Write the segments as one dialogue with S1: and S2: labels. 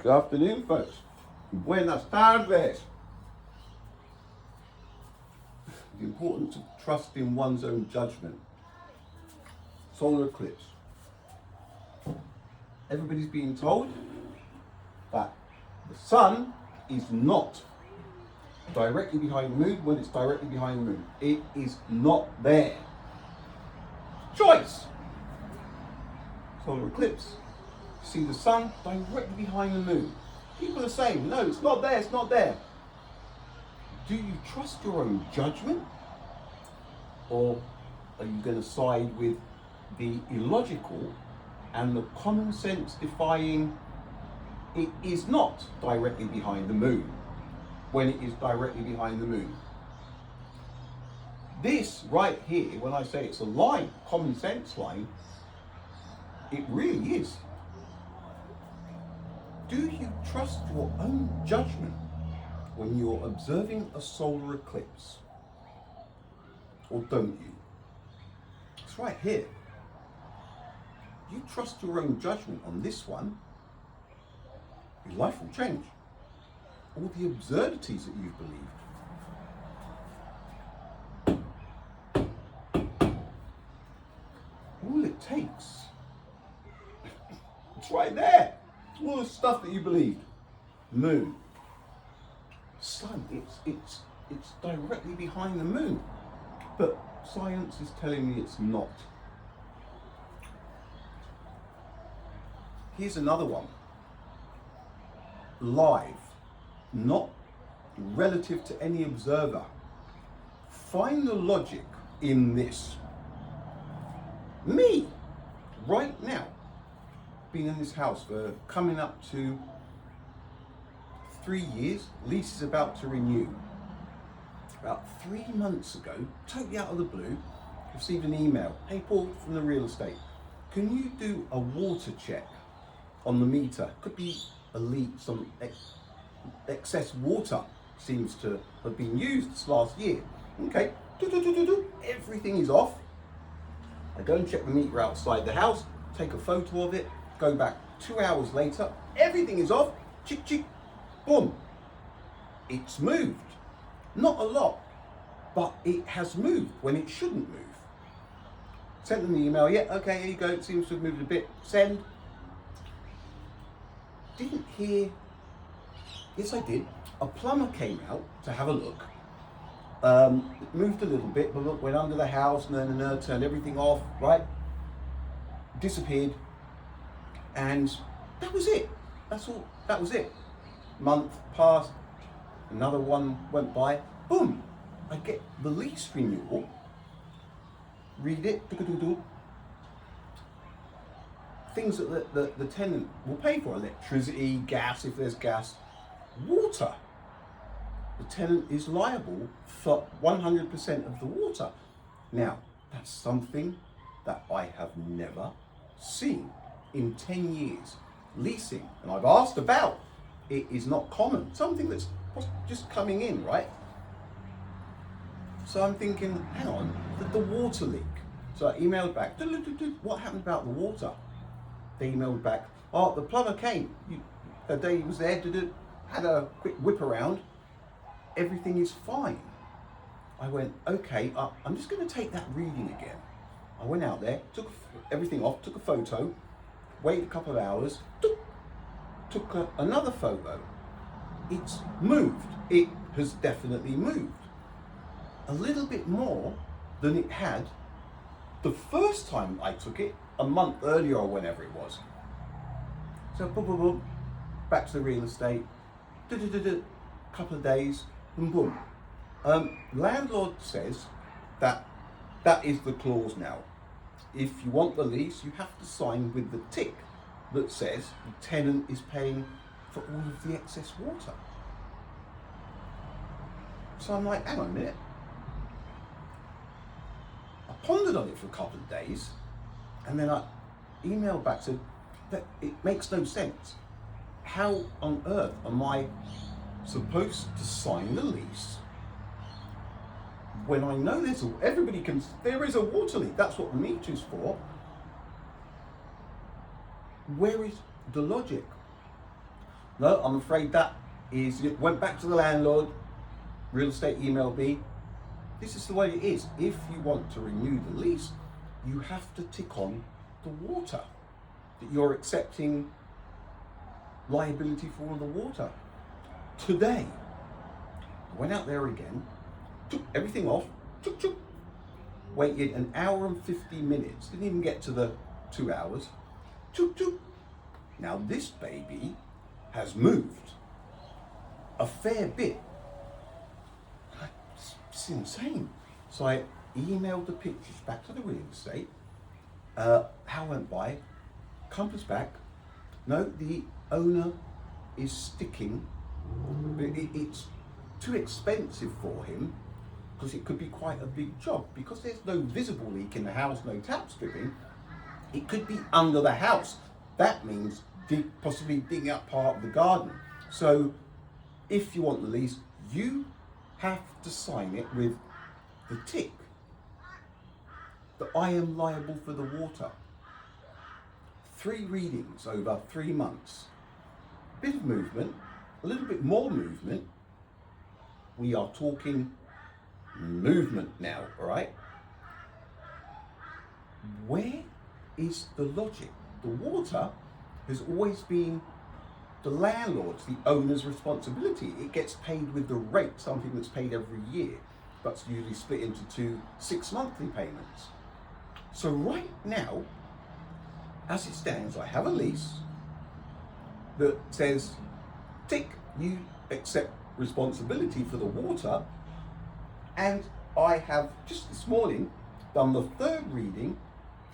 S1: Good afternoon, folks. Buenas tardes. The importance of trusting one's own judgment. Solar eclipse. Everybody's being told that the sun is not directly behind the moon when it's directly behind the moon. It is not there. Choice. Solar eclipse. See the sun directly behind the moon. People are saying, no, it's not there, it's not there. Do you trust your own judgment? Or are you going to side with the illogical and the common sense defying it is not directly behind the moon when it is directly behind the moon? This right here, when I say it's a line, common sense line, it really is. Do you trust your own judgment when you're observing a solar eclipse? Or don't you? It's right here. You trust your own judgment on this one, your life will change. All the absurdities that you've believed. All it takes, it's right there. All the stuff that you believed. Moon. Sun, it's directly behind the moon. But science is telling me it's not. Here's another one. Live, not relative to any observer. Find the logic in this. Me, right now, been in this house for coming up to 3 years. Lease is about to renew. About 3 months ago, totally out of the blue, received an email. Hey Paul, from the real estate, can you do a water check on the meter? Could be a leak, some excess water seems to have been used this last year. Okay, everything is off. I go and check the meter outside the house, take a photo of it, go back 2 hours later, everything is off, chick, chick, boom. It's moved. Not a lot, but it has moved when it shouldn't move. Sent them the email, yeah, okay, here you go, it seems to have moved a bit, send. Didn't hear, yes I did, a plumber came out to have a look. It moved a little bit, but look, went under the house, turned everything off, right? Disappeared. And that was it. That's all. That was it. Month passed. Another one went by. Boom. I get the lease renewal. Read it. Things that the tenant will pay for: electricity, gas if there's gas, water. The tenant is liable for 100% of the water. Now, that's something that I have never seen in 10 years leasing, and I've asked about. It is not common, something that's just coming in, right? So I'm thinking, hang on, the water leak. So I emailed back, what happened about the water? They emailed back, oh, the plumber came, the day he was there, had a quick whip around, everything is fine. I went, okay, I'm just going to take that reading again. I went out there, took everything off, took a photo, waited a couple of hours, took another photo. It's moved. It has definitely moved. A little bit more than it had the first time I took it, a month earlier or whenever it was. So boom, boom, boom, back to the real estate, couple of days, boom, boom. Landlord says that is the clause now. If you want the lease, you have to sign with the tick that says the tenant is paying for all of the excess water. So I'm like, hang on a minute. I pondered on it for a couple of days, and then I emailed back, said that it makes no sense. How on earth am I supposed to sign the lease when I know there is a water leak? That's what the meter's for. Where is the logic? No, I'm afraid that is, it went back to the landlord, real estate emailed me. This is the way it is. If you want to renew the lease, you have to tick on the water, that you're accepting liability for all the water. Today, I went out there again, took everything off, waited an hour and 50 minutes, didn't even get to the 2 hours. Now this baby has moved a fair bit. It's insane. So I emailed the pictures back to the real estate. How went by, compass back. No, the owner is sticking. It's too expensive for him because it could be quite a big job. Because there's no visible leak in the house, no tap stripping, it could be under the house. That means possibly digging up part of the garden. So if you want the lease, you have to sign it with the tick that I am liable for the water. 3 readings over 3 months. A bit of movement, a little bit more movement. We are talking movement now, all right? Where is the logic? The water has always been the landlord's, the owner's responsibility. It gets paid with the rate, something that's paid every year, but it's usually split into 2 6-monthly payments. So right now, as it stands, I have a lease that says, tick, you accept responsibility for the water, and I have just this morning done the 3rd reading,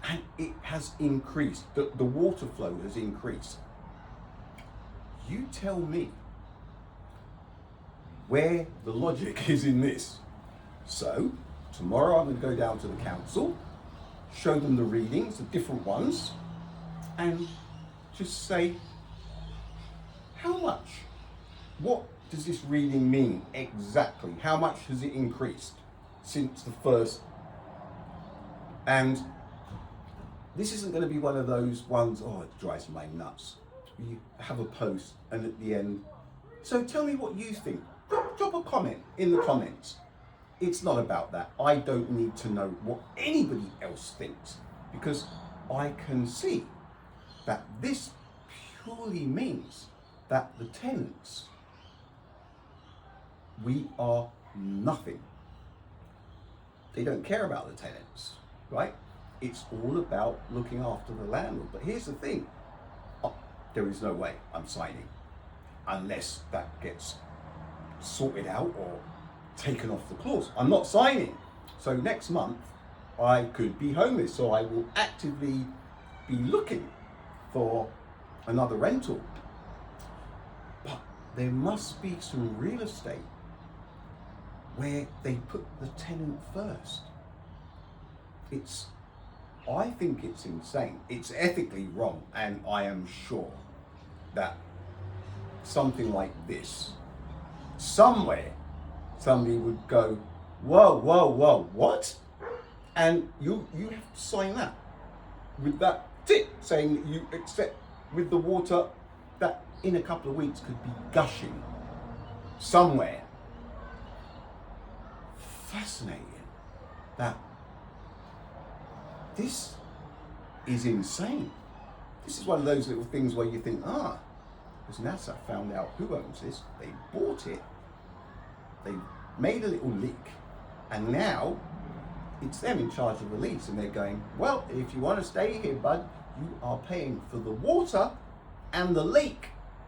S1: and it has increased, the water flow has increased. You tell me where the logic is in this. So tomorrow I'm going to go down to the council, show them the readings, the different ones, and just say, how much? What does this reading mean exactly? How much has it increased since the first? And this isn't going to be one of those ones, oh, it drives me nuts. You have a post and at the end, so tell me what you think. Drop a comment in the comments. It's not about that. I don't need to know what anybody else thinks, because I can see that this purely means that the tenants, we are nothing. They don't care about the tenants, right? It's all about looking after the landlord. But here's the thing. There is no way I'm signing unless that gets sorted out or taken off the clause. I'm not signing. So next month I could be homeless. So I will actively be looking for another rental. But there must be some real estate where they put the tenant first. I think it's insane. It's ethically wrong, and I am sure that something like this, somewhere, somebody would go, whoa, what? And you have to sign that with that tick saying that you accept with the water that in a couple of weeks could be gushing somewhere. Fascinating that this is insane. This is one of those little things where you think, because NASA found out who owns this, they bought it, they made a little leak, and now it's them in charge of the lease, and they're going, well, if you want to stay here, bud, you are paying for the water and the leak,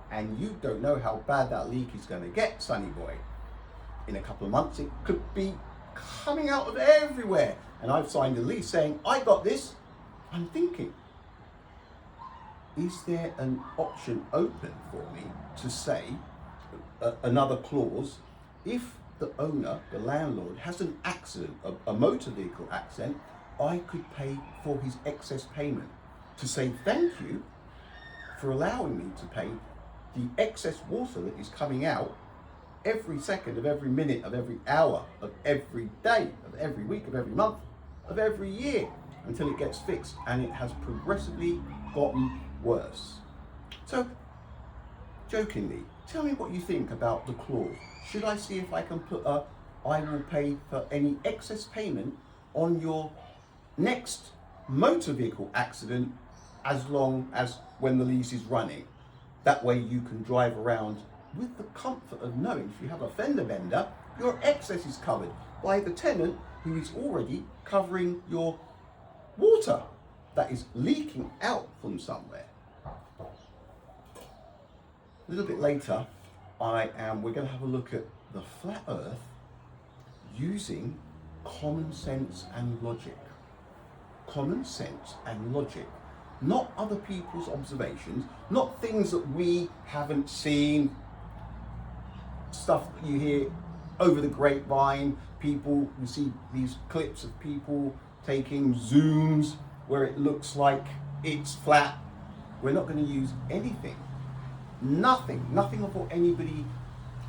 S1: and you don't know how bad that leak is going to get, sonny boy. In a couple of months, it could be coming out of everywhere. And I've signed a lease saying, I got this. I'm thinking, is there an option open for me to say another clause, if the owner, the landlord, has an accident, a motor vehicle accident, I could pay for his excess payment to say thank you for allowing me to pay the excess water that is coming out every second of every minute of every hour of every day of every week of every month of every year until it gets fixed, and it has progressively gotten worse. So jokingly, tell me what you think about the clause. Should I see if I can put a I will pay for any excess payment on your next motor vehicle accident as long as when the lease is running? That way you can drive around with the comfort of knowing if you have a fender bender, your excess is covered by the tenant who is already covering your water that is leaking out from somewhere. A little bit later, we're going to have a look at the flat earth using common sense and logic. Common sense and logic. Not other people's observations, not things that we haven't seen, stuff that you hear over the grapevine. You see these clips of people taking zooms where it looks like it's flat. We're not going to use anything. Nothing of what anybody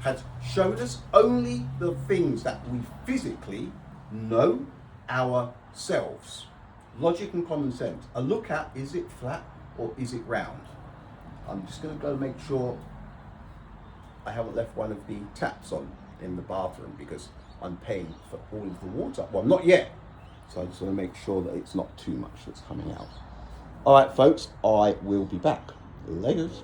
S1: has shown us, only the things that we physically know ourselves. Logic and common sense. A look at, is it flat or is it round? I'm just going to go make sure I haven't left one of the taps on in the bathroom because I'm paying for all of the water. Well, not yet. So I just want to make sure that it's not too much that's coming out. All right, folks, I will be back. Laters.